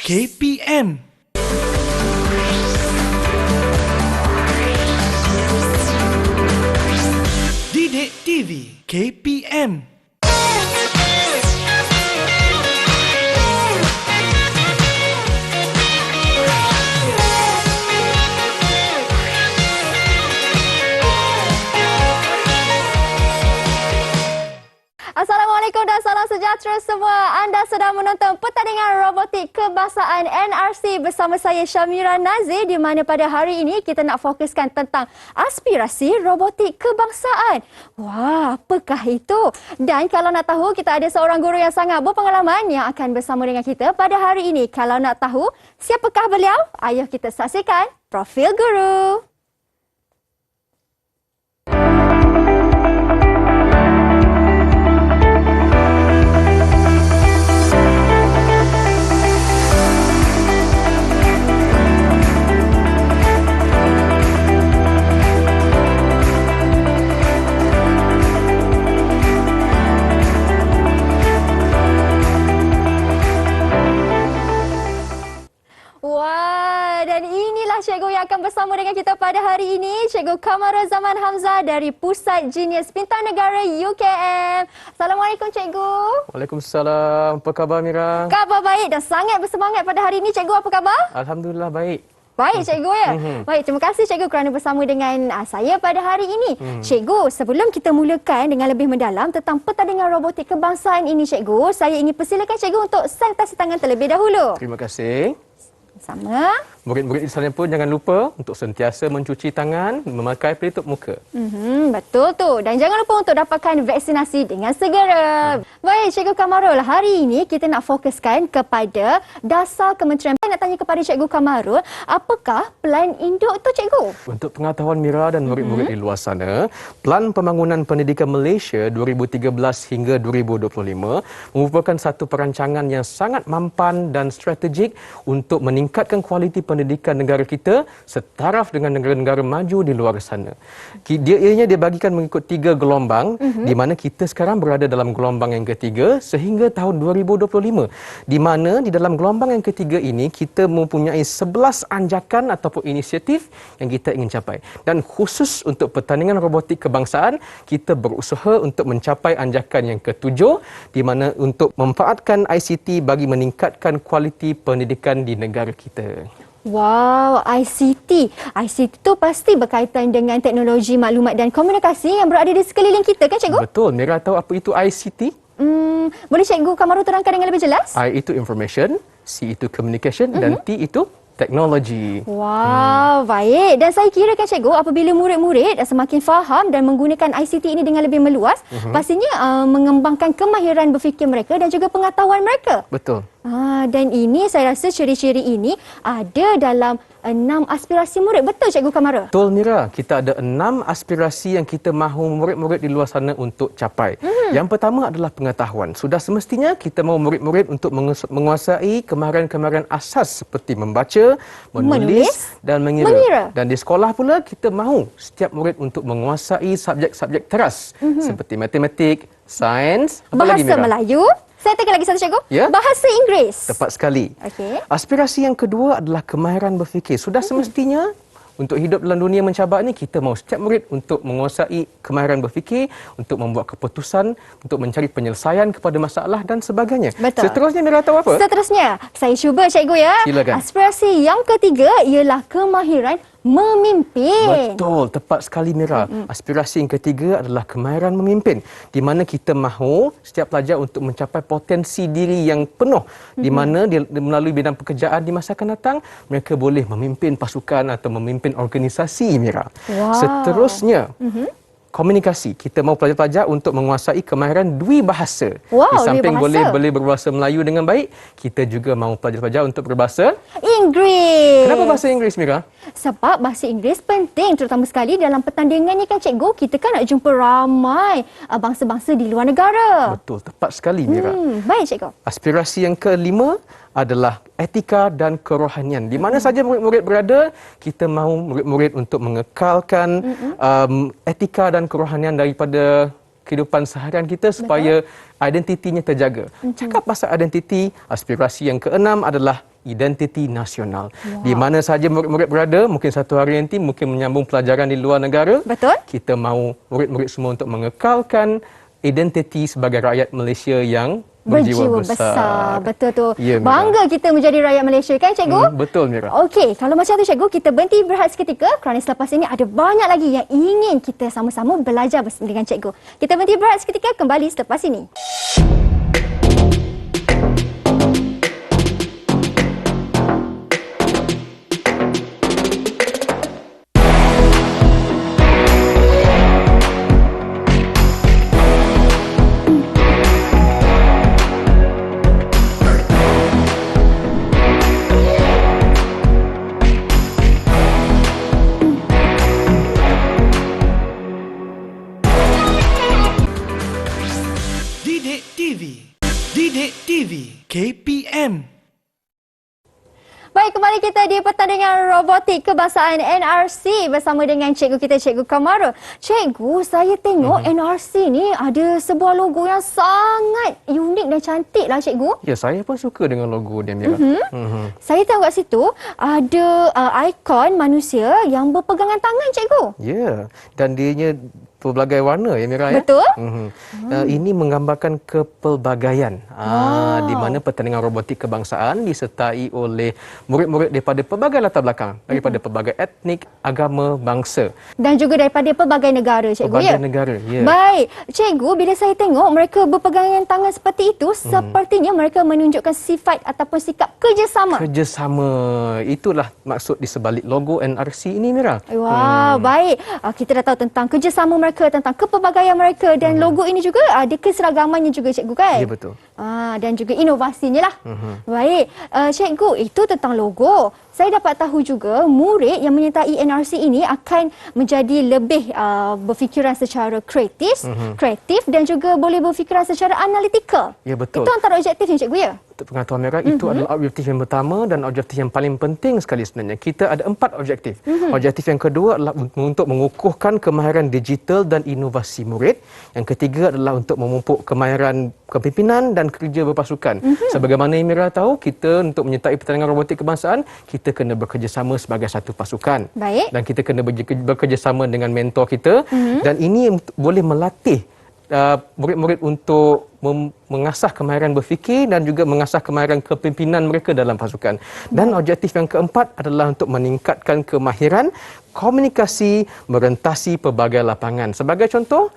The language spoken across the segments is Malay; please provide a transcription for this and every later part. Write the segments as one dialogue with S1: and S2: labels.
S1: KPM. Didik TV KPM.
S2: Assalamualaikum dan salam sejahtera semua. Anda sedang menonton pertandingan robotik kebangsaan NRC bersama saya Syamira Nazir, di mana pada hari ini kita nak fokuskan tentang aspirasi robotik kebangsaan. Wah, apakah itu? Dan kalau nak tahu, kita ada seorang guru yang sangat berpengalaman yang akan bersama dengan kita pada hari ini. Kalau nak tahu siapakah beliau, ayo kita saksikan profil guru. Dan inilah cikgu yang akan bersama dengan kita pada hari ini, Cikgu Kamarul Zaman Hamzah dari Pusat Genius Bintang Negara UKM. Assalamualaikum cikgu.
S3: Waalaikumsalam. Apa khabar Mira?
S2: Khabar baik dan sangat bersemangat pada hari ini. Cikgu, apa khabar?
S3: Alhamdulillah baik.
S2: Baik cikgu ya. Baik, terima kasih cikgu kerana bersama dengan saya pada hari ini. Cikgu, sebelum kita mulakan dengan lebih mendalam tentang pertandingan robotik kebangsaan ini cikgu, saya ingin persilakan cikgu untuk sanitasi tangan terlebih dahulu.
S3: Terima kasih.
S2: Sama.
S3: Murid-murid di sana pun jangan lupa untuk sentiasa mencuci tangan, memakai pelitup muka.
S2: Betul tu. Dan jangan lupa untuk dapatkan vaksinasi dengan segera. Baik, Cikgu Kamarul. Hari ini kita nak fokuskan kepada dasar kementerian. Saya nak tanya kepada Cikgu Kamarul, apakah Pelan Induk tu cikgu?
S3: Untuk pengetahuan Mira dan murid-murid di luar sana, Pelan Pembangunan Pendidikan Malaysia 2013 hingga 2025 merupakan satu perancangan yang sangat mampan dan strategik untuk meningkatkan kualiti pendidikan negara kita setaraf dengan negara-negara maju di luar sana. Dia bagikan mengikut 3 gelombang, di mana kita sekarang berada dalam gelombang yang ketiga sehingga tahun 2025. Di mana di dalam gelombang yang ketiga ini kita mempunyai 11 anjakan ataupun inisiatif yang kita ingin capai. Dan khusus untuk pertandingan robotik kebangsaan, kita berusaha untuk mencapai anjakan yang ketujuh, di mana untuk memanfaatkan ICT bagi meningkatkan kualiti pendidikan di negara kita.
S2: Wow, ICT. ICT itu pasti berkaitan dengan teknologi maklumat dan komunikasi yang berada di sekeliling kita kan cikgu?
S3: Betul. Mira tahu apa itu ICT?
S2: Boleh cikgu Kamarul terangkan dengan lebih jelas?
S3: I itu information, C itu communication dan T itu teknologi.
S2: Wow, baik. Dan saya kira kan cikgu, apabila murid-murid semakin faham dan menggunakan ICT ini dengan lebih meluas, pastinya mengembangkan kemahiran berfikir mereka dan juga pengetahuan mereka.
S3: Betul.
S2: Dan ini saya rasa ciri-ciri ini ada dalam 6 aspirasi murid. Betul Cikgu Kamarul?
S3: Betul Mira. Kita ada 6 aspirasi yang kita mahu murid-murid di luar sana untuk capai. Yang pertama adalah pengetahuan. Sudah semestinya kita mahu murid-murid untuk menguasai kemahiran-kemahiran asas seperti membaca, menulis dan mengira. Dan di sekolah pula kita mahu setiap murid untuk menguasai subjek-subjek teras seperti matematik, sains, apa lagi Mira?
S2: Bahasa Melayu. Saya tekan lagi satu cikgu.
S3: Ya?
S2: Bahasa Inggeris.
S3: Tepat sekali.
S2: Okey.
S3: Aspirasi yang kedua adalah kemahiran berfikir. Sudah semestinya untuk hidup dalam dunia mencabar ini, kita mahu setiap murid untuk menguasai kemahiran berfikir, untuk membuat keputusan, untuk mencari penyelesaian kepada masalah dan sebagainya.
S2: Betul.
S3: Seterusnya Mira tahu apa?
S2: Seterusnya, saya cuba cikgu ya.
S3: Silakan.
S2: Aspirasi yang ketiga ialah kemahiran memimpin.
S3: Betul, tepat sekali Mira. Aspirasi yang ketiga adalah kemahiran memimpin, di mana kita mahu setiap pelajar untuk mencapai potensi diri yang penuh, di mana melalui bidang pekerjaan di masa akan datang, mereka boleh memimpin pasukan atau memimpin organisasi Mira.
S2: Wow.
S3: Seterusnya, komunikasi. Kita mahu pelajar-pelajar untuk menguasai kemahiran dui bahasa.
S2: Wow,
S3: di samping
S2: dui bahasa.
S3: boleh berbahasa Melayu dengan baik, kita juga mahu pelajar-pelajar untuk berbahasa
S2: Inggeris.
S3: Kenapa bahasa Inggeris Mira?
S2: Sebab bahasa Inggeris penting, terutama sekali dalam pertandingan ni kan cikgu, kita kan nak jumpa ramai bangsa-bangsa di luar negara.
S3: Betul, tepat sekali Mira.
S2: Baik cikgu.
S3: Aspirasi yang kelima adalah etika dan kerohanian. Di mana saja murid-murid berada, kita mahu murid-murid untuk mengekalkan etika dan kerohanian daripada kehidupan seharian kita supaya identitinya terjaga. Cakap pasal identiti, aspirasi yang keenam adalah identiti nasional. Di mana sahaja murid-murid berada, mungkin satu hari nanti mungkin menyambung pelajaran di luar negara.
S2: Betul.
S3: Kita mahu murid-murid semua untuk mengekalkan identiti sebagai rakyat Malaysia yang berjiwa besar.
S2: Betul tu.
S3: Ya, Mira.
S2: Bangga kita menjadi rakyat Malaysia kan cikgu?
S3: Betul, Mira.
S2: Okey, kalau macam tu cikgu, kita berhenti berehat seketika kerana selepas ini ada banyak lagi yang ingin kita sama-sama belajar dengan cikgu. Kita berhenti berehat seketika, kembali selepas ini.
S1: Didik TV KPM.
S2: Baik, kembali kita di pertandingan robotik kebangsaan NRC bersama dengan cikgu kita, Cikgu Kamarul. Cikgu, saya tengok NRC ni ada sebuah logo yang sangat unik dan cantik lah cikgu.
S3: Ya, saya pun suka dengan logo dia, Mira.
S2: Saya tahu kat situ ada ikon manusia yang berpegangan tangan cikgu.
S3: Ya, dan dianya pelbagai warna ya, Mira.
S2: Betul.
S3: Ini menggambarkan kepelbagaian. Di mana pertandingan robotik kebangsaan disertai oleh murid-murid daripada pelbagai latar belakang, daripada pelbagai etnik, agama, bangsa.
S2: Dan juga daripada pelbagai negara, cikgu.
S3: Pelbagai negara, ya.
S2: Baik, cikgu, bila saya tengok mereka berpegangan tangan seperti itu, sepertinya mereka menunjukkan sifat ataupun sikap kerjasama.
S3: Kerjasama. Itulah maksud di sebalik logo NRC ini, Mira.
S2: Wah, baik. Kita dah tahu tentang kerjasama mereka, tentang kepelbagaian mereka, dan logo ini juga ada keseragamannya juga, cikgu, kan?
S3: Ya, betul.
S2: Dan juga inovasinya lah. Baik, cikgu, itu tentang logo. Saya dapat tahu juga murid yang menyertai NRC ini akan menjadi lebih berfikiran secara kreatif dan juga boleh berfikiran secara analitikal.
S3: Ya, betul.
S2: Itu antara objektifnya, cikgu, ya?
S3: Untuk pengetahuan Mira, itu adalah objektif yang pertama dan objektif yang paling penting sekali sebenarnya. Kita ada 4 objektif. Objektif yang kedua adalah untuk mengukuhkan kemahiran digital dan inovasi murid. Yang ketiga adalah untuk memupuk kemahiran kepimpinan dan kerja berpasukan. Sebagaimana yang Mira tahu, kita untuk menyertai pertandingan robotik kebangsaan, kita kena bekerjasama sebagai satu pasukan.
S2: Baik.
S3: Dan kita kena bekerjasama dengan mentor kita. Dan ini boleh melatih murid-murid untuk mengasah kemahiran berfikir dan juga mengasah kemahiran kepimpinan mereka dalam pasukan. Dan objektif yang keempat adalah untuk meningkatkan kemahiran komunikasi merentasi pelbagai lapangan. Sebagai contoh,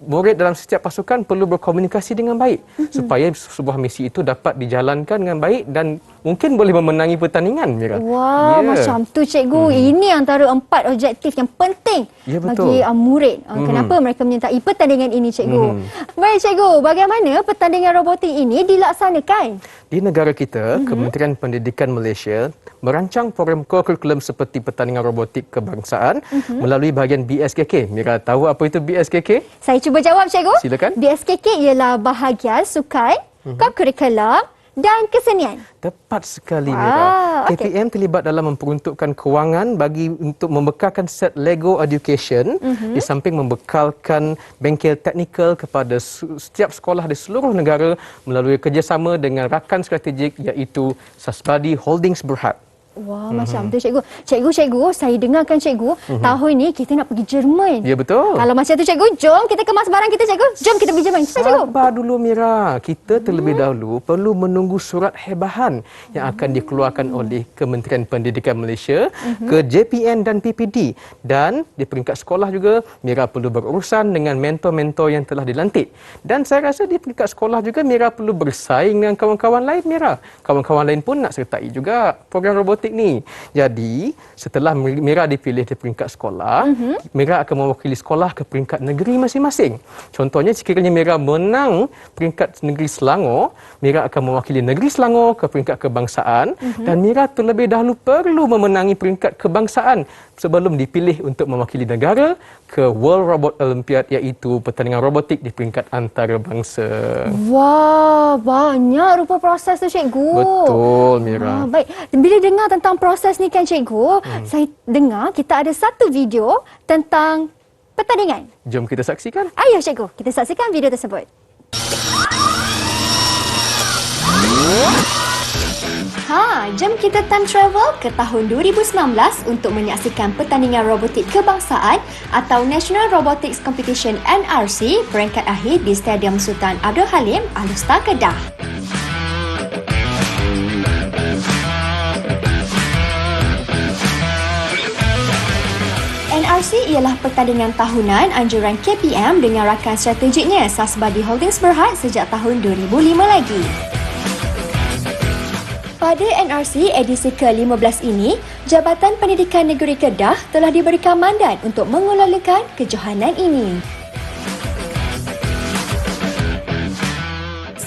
S3: murid dalam setiap pasukan perlu berkomunikasi dengan baik supaya sebuah misi itu dapat dijalankan dengan baik dan mungkin boleh memenangi pertandingan, Mira.
S2: Wah, macam tu, cikgu. Ini antara 4 objektif yang penting bagi murid. Kenapa mereka menyertai pertandingan ini, cikgu? Baik, cikgu. Bagaimana pertandingan robotik ini dilaksanakan?
S3: Di negara kita, Kementerian Pendidikan Malaysia merancang program kurikulum seperti pertandingan robotik kebangsaan melalui bahagian BSKK. Mira tahu apa itu BSKK?
S2: Saya cuba jawab, cikgu.
S3: Silakan.
S2: BSKK ialah bahagian sukan, kurikulum dan kesenian.
S3: Tepat sekali, Mira. KPM terlibat dalam memperuntukkan kewangan bagi untuk membekalkan set Lego Education di samping membekalkan bengkel teknikal kepada setiap sekolah di seluruh negara melalui kerjasama dengan rakan strategik iaitu Sasbadi Holdings Berhad.
S2: Wah, macam tu, cikgu. Cikgu, saya dengarkan, cikgu, tahun ini kita nak pergi Jerman.
S3: Ya, betul.
S2: Kalau macam tu, cikgu, jom kita kemas barang kita, cikgu. Jom kita pergi Jerman. Cepat, cikgu.
S3: Sabar dulu, Mira. Kita terlebih dahulu perlu menunggu surat hebahan yang akan dikeluarkan oleh Kementerian Pendidikan Malaysia ke JPN dan PPD. Dan di peringkat sekolah juga, Mira perlu berurusan dengan mentor-mentor yang telah dilantik. Dan saya rasa di peringkat sekolah juga, Mira perlu bersaing dengan kawan-kawan lain, Mira. Kawan-kawan lain pun nak sertai juga program robotik ni. Jadi, setelah Mira dipilih di peringkat sekolah, Mira akan mewakili sekolah ke peringkat negeri masing-masing. Contohnya, sekiranya Mira menang peringkat negeri Selangor, Mira akan mewakili negeri Selangor ke peringkat kebangsaan dan Mira terlebih dahulu perlu memenangi peringkat kebangsaan sebelum dipilih untuk mewakili negara ke World Robot Olympiad iaitu pertandingan robotik di peringkat antarabangsa.
S2: Wah, banyak rupa proses tu, cikgu.
S3: Betul, Mira.
S2: Baik, bila dengar tentang proses ni kan, cikgu, saya dengar kita ada satu video tentang pertandingan.
S3: Jom kita saksikan.
S2: Ayo, cikgu, kita saksikan video tersebut. Jom kita time travel ke tahun 2019 untuk menyaksikan pertandingan robotik kebangsaan atau National Robotics Competition NRC peringkat akhir di Stadium Sultan Abdul Halim, Alustar, Kedah. NRC ialah pertandingan tahunan anjuran KPM dengan rakan strategiknya Sasbadi Holdings Berhad sejak tahun 2005 lagi. Pada NRC edisi ke-15 ini, Jabatan Pendidikan Negeri Kedah telah diberikan mandat untuk mengelolakan kejohanan ini.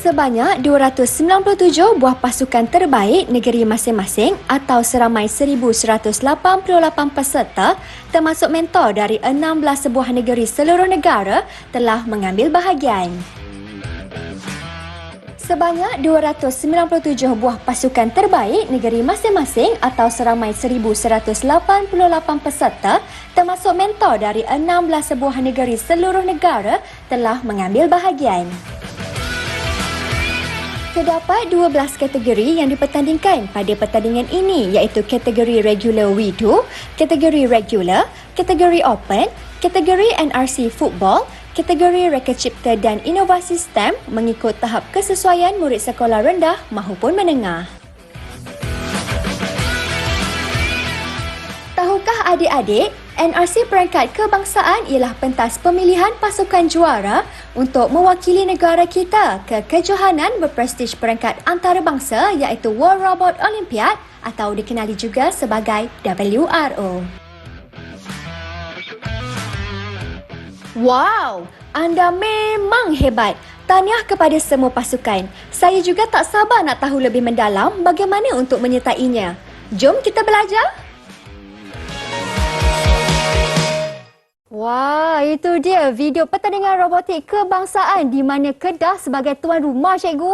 S2: Sebanyak 297 buah pasukan terbaik negeri masing-masing atau seramai 1,188 peserta termasuk mentor dari 16 sebuah negeri seluruh negara telah mengambil bahagian. Sebanyak 297 buah pasukan terbaik negeri masing-masing atau seramai 1,188 peserta termasuk mentor dari 16 sebuah negeri seluruh negara telah mengambil bahagian. Terdapat 12 kategori yang dipertandingkan pada pertandingan ini iaitu kategori Regular W2, kategori Regular, kategori Open, kategori NRC Football, kategori Reka Cipta dan Inovasi STEM mengikut tahap kesesuaian murid sekolah rendah maupun menengah. Tahukah adik-adik, NRC peringkat kebangsaan ialah pentas pemilihan pasukan juara untuk mewakili negara kita ke kejohanan berprestij peringkat antarabangsa iaitu World Robot Olympiad atau dikenali juga sebagai WRO. Wow, anda memang hebat. Tahniah kepada semua pasukan. Saya juga tak sabar nak tahu lebih mendalam bagaimana untuk menyertainya. Jom kita belajar. Wah, itu dia video pertandingan robotik kebangsaan di mana Kedah sebagai tuan rumah, cikgu.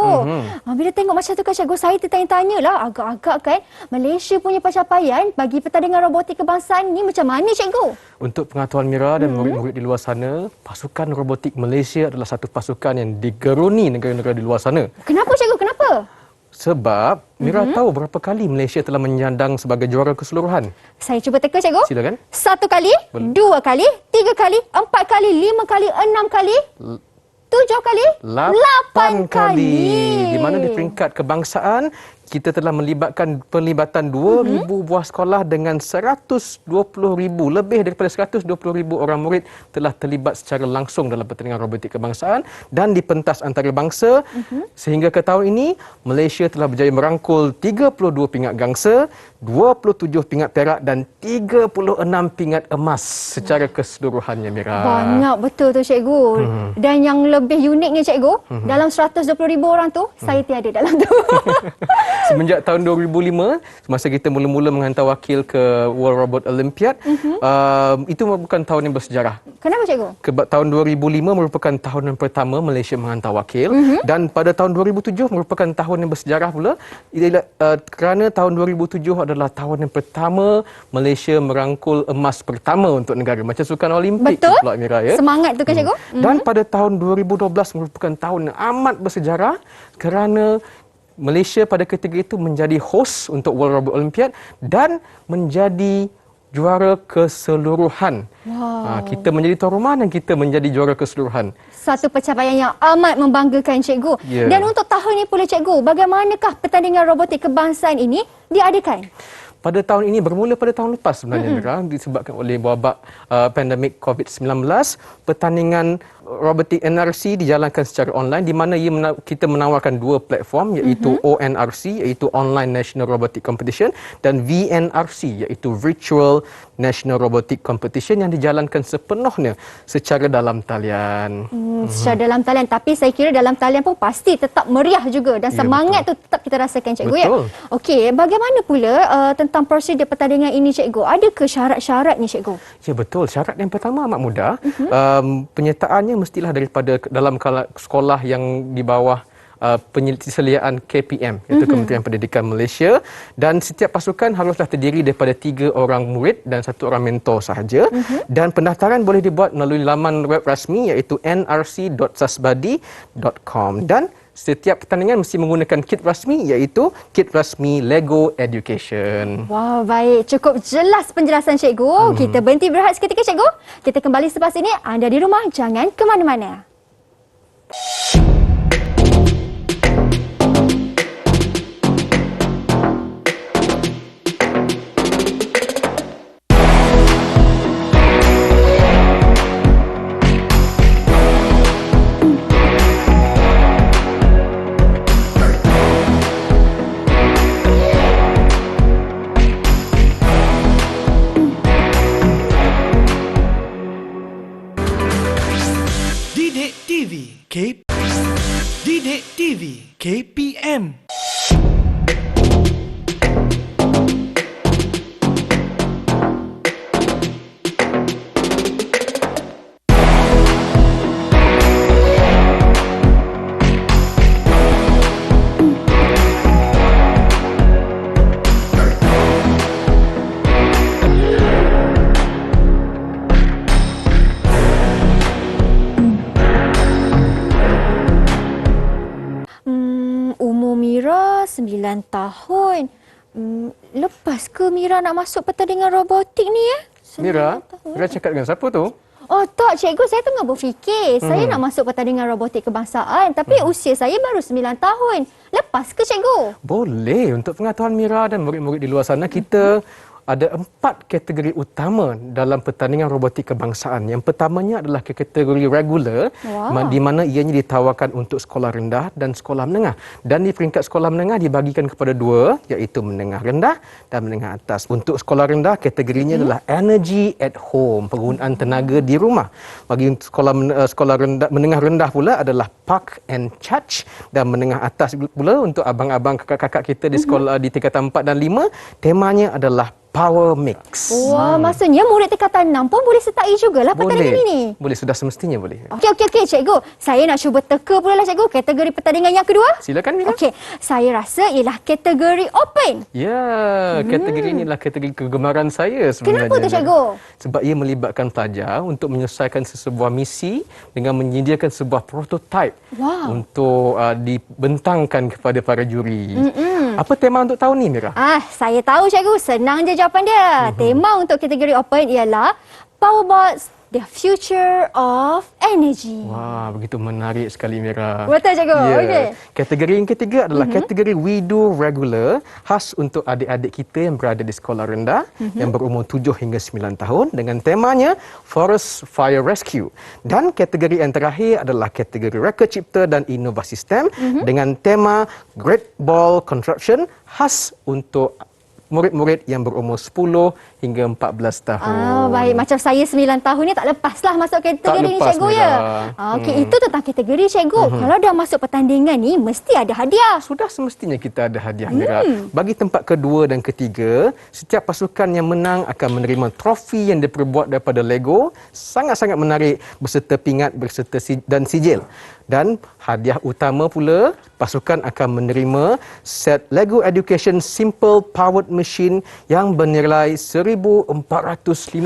S2: Bila tengok macam tu kan, cikgu, saya tertanya-tanya lah agak-agak kan Malaysia punya pencapaian bagi pertandingan robotik kebangsaan ni macam mana, cikgu?
S3: Untuk pengetahuan Mira dan murid-murid di luar sana, pasukan robotik Malaysia adalah satu pasukan yang digeruni negara-negara di luar sana.
S2: Kenapa, cikgu? Kenapa?
S3: Sebab Mira tahu berapa kali Malaysia telah menyandang sebagai juara keseluruhan.
S2: Saya cuba teka, cikgu.
S3: Silakan.
S2: 1 kali, 2 kali, 3 kali, 4 kali, 5 kali, 6 kali, 7 kali, 8 kali.
S3: Di mana di peringkat kebangsaan kita telah pelibatan 2,000 buah sekolah dengan 120,000, lebih daripada 120,000 orang murid telah terlibat secara langsung dalam pertandingan robotik kebangsaan dan di pentas antarabangsa. Sehingga ke tahun ini, Malaysia telah berjaya merangkul 32 pingat gangsa, 27 pingat perak dan 36 pingat emas secara keseluruhannya, Mira.
S2: Banyak betul tu, cikgu. Dan yang lebih uniknya, cikgu, dalam 120,000 orang tu, saya tiada dalam tu.
S3: Semenjak tahun 2005, semasa kita mula-mula menghantar wakil ke World Robot Olympiad, itu merupakan tahun yang bersejarah.
S2: Kenapa, cikgu?
S3: Tahun 2005 merupakan tahun yang pertama Malaysia menghantar wakil dan pada tahun 2007 merupakan tahun yang bersejarah pula kerana tahun 2007 adalah tahun yang pertama Malaysia merangkul emas pertama untuk negara. Macam Sukan Olimpik tu pula, Mira, ya.
S2: Semangat tu kan, cikgu?
S3: Dan pada tahun 2012 merupakan tahun yang amat bersejarah kerana Malaysia pada ketika itu menjadi host untuk World Robot Olympiad dan menjadi juara keseluruhan.
S2: Wow.
S3: Kita menjadi tuan rumah dan kita menjadi juara keseluruhan.
S2: Satu pencapaian yang amat membanggakan, cikgu.
S3: Yeah.
S2: Dan untuk tahun ini pula, cikgu, bagaimanakah pertandingan robotik kebangsaan ini diadakan?
S3: Pada tahun ini, bermula pada tahun lepas sebenarnya, Mira, disebabkan oleh wabak pandemik COVID-19, pertandingan robotik NRC dijalankan secara online di mana kita menawarkan dua platform iaitu ONRC iaitu Online National Robotic Competition dan VNRC iaitu Virtual National Robotic Competition yang dijalankan sepenuhnya secara dalam talian.
S2: Secara dalam talian, tapi saya kira dalam talian pun pasti tetap meriah juga dan semangat tu tetap kita rasakan, cikgu, ya. Okey, bagaimana pula tentang prosedur pertandingan ini, cikgu? Adakah syarat-syaratnya, cikgu?
S3: Ya, betul. Syarat yang pertama amat mudah. Penyertaannya mestilah daripada dalam sekolah yang di bawah penyelidikan KPM iaitu Kementerian Pendidikan Malaysia dan setiap pasukan haruslah terdiri daripada 3 orang murid dan 1 orang mentor sahaja dan pendaftaran boleh dibuat melalui laman web rasmi iaitu nrc.sasbadi.com dan setiap pertandingan mesti menggunakan kit rasmi, iaitu kit rasmi Lego Education.
S2: Wow, baik. Cukup jelas penjelasan cikgu. Kita berhenti berehat seketika cikgu. Kita kembali selepas ini. Anda di rumah jangan ke mana-mana.
S1: Didik TV Didik TV KPM.
S2: Umur Mira 9 tahun. Lepas ke Mira nak masuk pertandingan robotik ni ya?
S3: Mira cakap dengan siapa tu?
S2: Oh tak cikgu, saya tengah berfikir. Saya nak masuk pertandingan robotik kebangsaan tapi usia saya baru 9 tahun. Lepas ke cikgu?
S3: Boleh. Untuk pengetahuan Mira dan murid-murid di luar sana, kita ada 4 kategori utama dalam pertandingan robotik kebangsaan. Yang pertamanya adalah kategori regular, di mana ianya ditawarkan untuk sekolah rendah dan sekolah menengah. Dan di peringkat sekolah menengah dibagikan kepada 2, iaitu menengah rendah dan menengah atas. Untuk sekolah rendah, kategorinya adalah energy at home, penggunaan tenaga di rumah. Bagi sekolah rendah, menengah rendah pula adalah park and charge, dan menengah atas pula untuk abang-abang kakak-kakak kita di sekolah di tingkatan 4 dan 5, temanya adalah Power Mix.
S2: Wah, maksudnya murid tingkatan 6 pun boleh sertai jugalah pertandingan ini?
S3: Boleh, sudah semestinya boleh.
S2: Okey, cikgu. Saya nak cuba teka pula lah cikgu kategori pertandingan yang kedua.
S3: Silakan Mira.
S2: Okey, saya rasa ialah kategori open.
S3: Ya, kategori ini adalah kategori kegemaran saya sebenarnya.
S2: Kenapa tu cikgu?
S3: Sebab ia melibatkan pelajar untuk menyelesaikan sebuah misi dengan menyediakan sebuah prototipe untuk dibentangkan kepada para juri. Apa tema untuk tahun ni Mira?
S2: Saya tahu cikgu, senang je jawapan dia. Tema untuk kategori open ialah Powerbots, the future of energy.
S3: Wah, begitu menarik sekali Mira.
S2: Betul cikgu.
S3: Ya.
S2: Okey.
S3: Kategori yang ketiga adalah kategori We Do Regular, khas untuk adik-adik kita yang berada di sekolah rendah yang berumur 7 hingga 9 tahun dengan temanya Forest Fire Rescue. Dan kategori yang terakhir adalah kategori Reka Cipta dan Inovasi STEM dengan tema Great Ball Construction, khas untuk murid-murid yang berumur 10 hingga 14 tahun.
S2: Baik. Macam saya 9 tahun ni tak lepaslah masuk kategori ni cikgu
S3: Mira.
S2: ya. Okey, itu tentang kategori cikgu. Kalau dah masuk pertandingan ni mesti ada hadiah.
S3: Sudah semestinya kita ada hadiah Mira. Bagi tempat kedua dan ketiga, setiap pasukan yang menang akan menerima trofi yang diperbuat daripada Lego. Sangat-sangat menarik beserta pingat beserta dan sijil. Dan hadiah utama pula, pasukan akan menerima set Lego Education Simple Powered Machine yang bernilai RM1,450.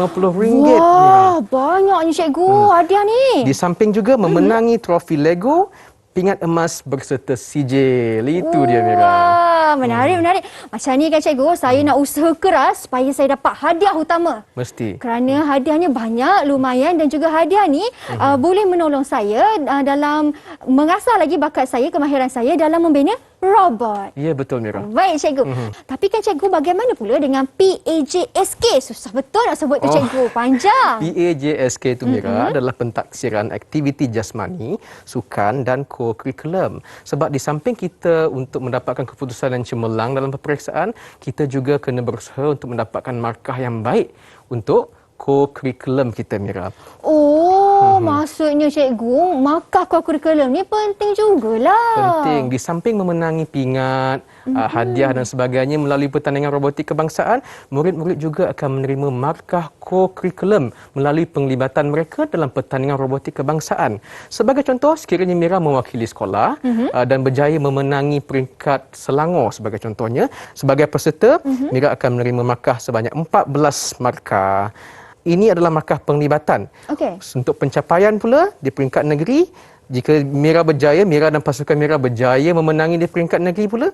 S2: Wah, banyaknya cikgu hadiah ni.
S3: Di samping juga memenangi trofi Lego, pingat emas berserta sijil. Itu dia Mira.
S2: Wah, menarik. Macam ni kan cikgu, saya nak usaha keras supaya saya dapat hadiah utama.
S3: Mesti.
S2: Kerana hadiahnya banyak, lumayan, dan juga hadiah ni boleh menolong saya dalam mengasah lagi bakat saya, kemahiran saya dalam membina robot.
S3: Ya, betul Mira.
S2: Baik cikgu. Tapi kan cikgu, bagaimana pula dengan PAJSK? Susah betul nak sebut tu cikgu, panjang.
S3: PAJSK itu Mira adalah pentaksiran aktiviti jasmani, sukan dan co-curriculum. Sebab di samping kita untuk mendapatkan keputusan yang cemerlang dalam peperiksaan, kita juga kena berusaha untuk mendapatkan markah yang baik untuk co-curriculum kita Mira.
S2: Maksudnya cikgu, markah co-curriculum ni penting jugalah.
S3: Penting. Di samping memenangi pingat, hadiah dan sebagainya melalui pertandingan robotik kebangsaan, murid-murid juga akan menerima markah co-curriculum melalui penglibatan mereka dalam pertandingan robotik kebangsaan. Sebagai contoh, sekiranya Mira mewakili sekolah dan berjaya memenangi peringkat Selangor sebagai contohnya, sebagai peserta, Mira akan menerima markah sebanyak 14 markah. Ini adalah markah penglibatan.
S2: Okey.
S3: Untuk pencapaian pula di peringkat negeri, Jika Mira dan pasukan Mira berjaya memenangi di peringkat negeri pula,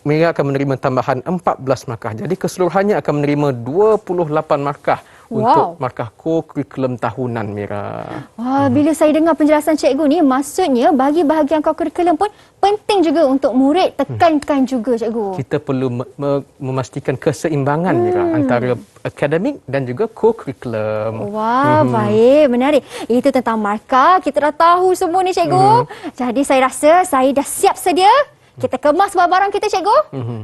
S3: Mira akan menerima tambahan 14 markah. Jadi keseluruhannya akan menerima 28 markah untuk markah co-curriculum tahunan Mira.
S2: Wah, bila saya dengar penjelasan cikgu ni, maksudnya bagi bahagian co-curriculum pun penting juga untuk murid tekankan juga cikgu.
S3: Kita perlu memastikan keseimbangan Mira antara akademik dan juga co-curriculum.
S2: Wah, baik, menarik. Itu tentang markah, kita dah tahu semua ni cikgu. Jadi saya rasa saya dah siap sedia. Kita kemas barang-barang kita cikgu.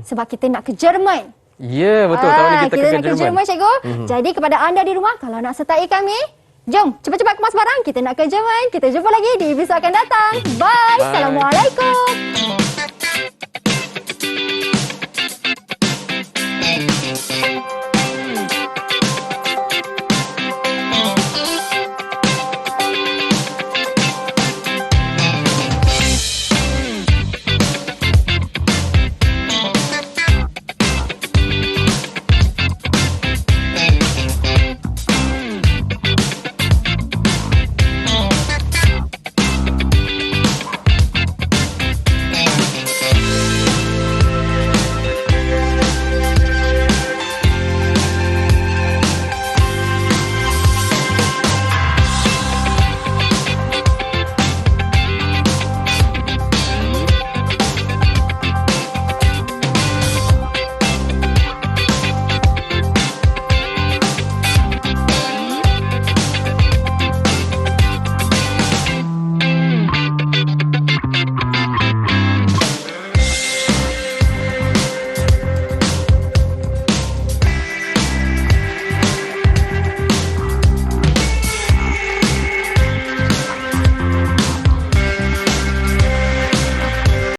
S2: Sebab kita nak ke Jerman.
S3: Ya, betul. Tahun ni kita
S2: nak ke Jerman cikgu. Jadi kepada anda di rumah, kalau nak sertai kami, jom cepat-cepat kemas barang. Kita nak ke Jerman. Kita jumpa lagi di episod akan datang. Bye. Assalamualaikum.